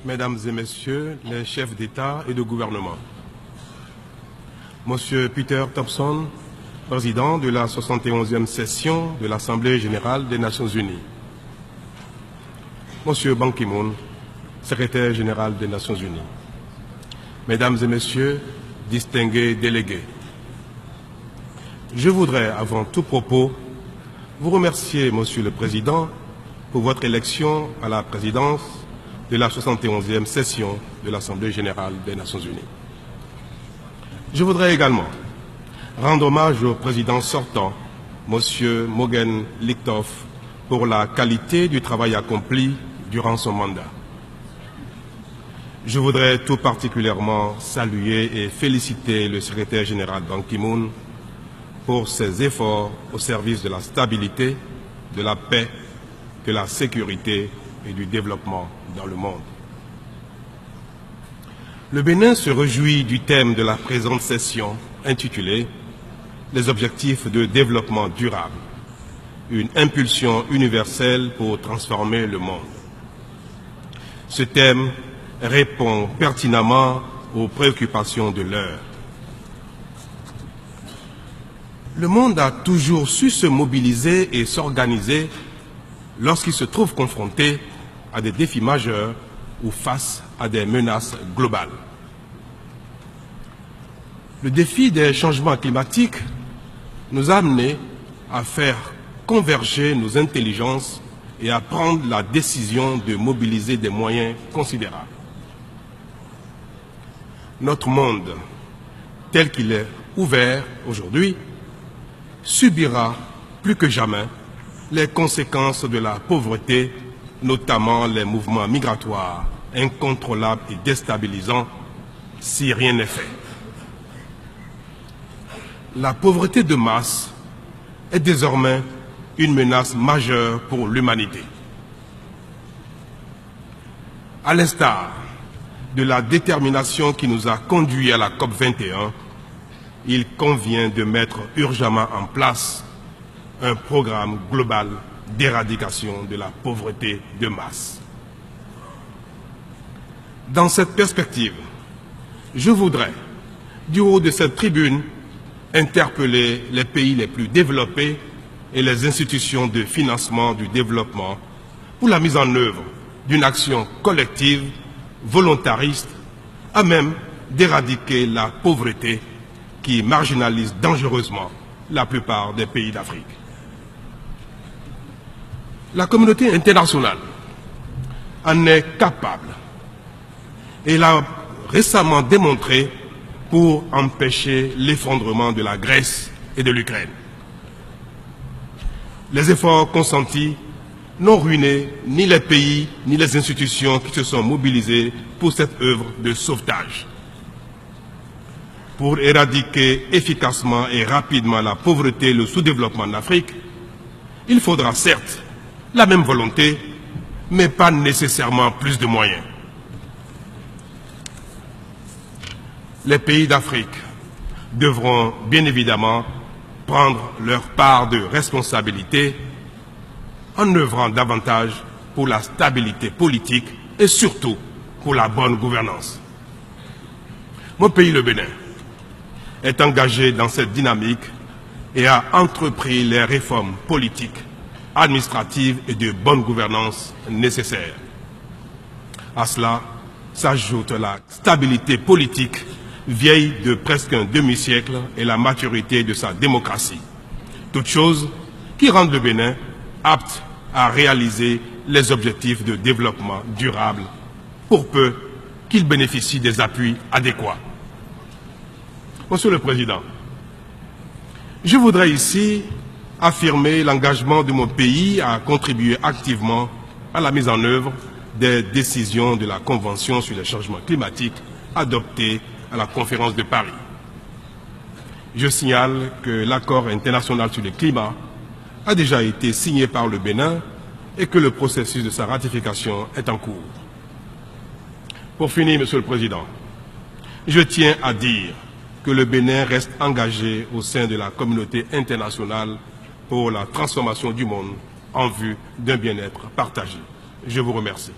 Mesdames et Messieurs les chefs d'État et de gouvernement, Monsieur Peter Thompson, président de la 71e session de l'Assemblée générale des Nations unies, Monsieur Ban Ki-moon, secrétaire général des Nations unies, Mesdames et Messieurs, distingués délégués, je voudrais, avant tout propos, vous remercier, Monsieur le Président, pour votre élection à la présidence de la 71e session de l'Assemblée générale des Nations unies. Je voudrais également rendre hommage au président sortant, Monsieur Mogen Lichthoff, pour la qualité du travail accompli durant son mandat. Je voudrais tout particulièrement saluer et féliciter le secrétaire général Ban Ki-moon pour ses efforts au service de la stabilité, de la paix, de la sécurité et du développement dans le monde. Le Bénin se réjouit du thème de la présente session intitulé « Les objectifs de développement durable, une impulsion universelle pour transformer le monde ». Ce thème répond pertinemment aux préoccupations de l'heure. Le monde a toujours su se mobiliser et s'organiser lorsqu'il se trouve confronté à des défis majeurs ou face à des menaces globales. Le défi des changements climatiques nous a amenés à faire converger nos intelligences et à prendre la décision de mobiliser des moyens considérables. Notre monde, tel qu'il est ouvert aujourd'hui, subira plus que jamais les conséquences de la pauvreté, notamment les mouvements migratoires incontrôlables et déstabilisants, si rien n'est fait. La pauvreté de masse est désormais une menace majeure pour l'humanité. À l'instar de la détermination qui nous a conduits à la COP21, il convient de mettre urgemment en place un programme global d'éradication de la pauvreté de masse. Dans cette perspective, je voudrais, du haut de cette tribune, interpeller les pays les plus développés et les institutions de financement du développement pour la mise en œuvre d'une action collective, volontariste, à même d'éradiquer la pauvreté qui marginalise dangereusement la plupart des pays d'Afrique. La communauté internationale en est capable et l'a récemment démontré pour empêcher l'effondrement de la Grèce et de l'Ukraine. Les efforts consentis n'ont ruiné ni les pays ni les institutions qui se sont mobilisés pour cette œuvre de sauvetage. Pour éradiquer efficacement et rapidement la pauvreté et le sous-développement en Afrique, il faudra certes la même volonté, mais pas nécessairement plus de moyens. Les pays d'Afrique devront bien évidemment prendre leur part de responsabilité en œuvrant davantage pour la stabilité politique et surtout pour la bonne gouvernance. Mon pays, le Bénin, est engagé dans cette dynamique et a entrepris les réformes politiques, administratives et de bonne gouvernance nécessaires. À cela s'ajoute la stabilité politique vieille de presque un demi-siècle et la maturité de sa démocratie. Toutes choses qui rendent le Bénin apte à réaliser les objectifs de développement durable pour peu qu'il bénéficie des appuis adéquats. Monsieur le Président, je voudrais ici affirmer l'engagement de mon pays à contribuer activement à la mise en œuvre des décisions de la Convention sur les changements climatiques adoptées à la conférence de Paris. Je signale que l'accord international sur le climat a déjà été signé par le Bénin et que le processus de sa ratification est en cours. Pour finir, Monsieur le Président, je tiens à dire que le Bénin reste engagé au sein de la communauté internationale pour la transformation du monde en vue d'un bien-être partagé. Je vous remercie.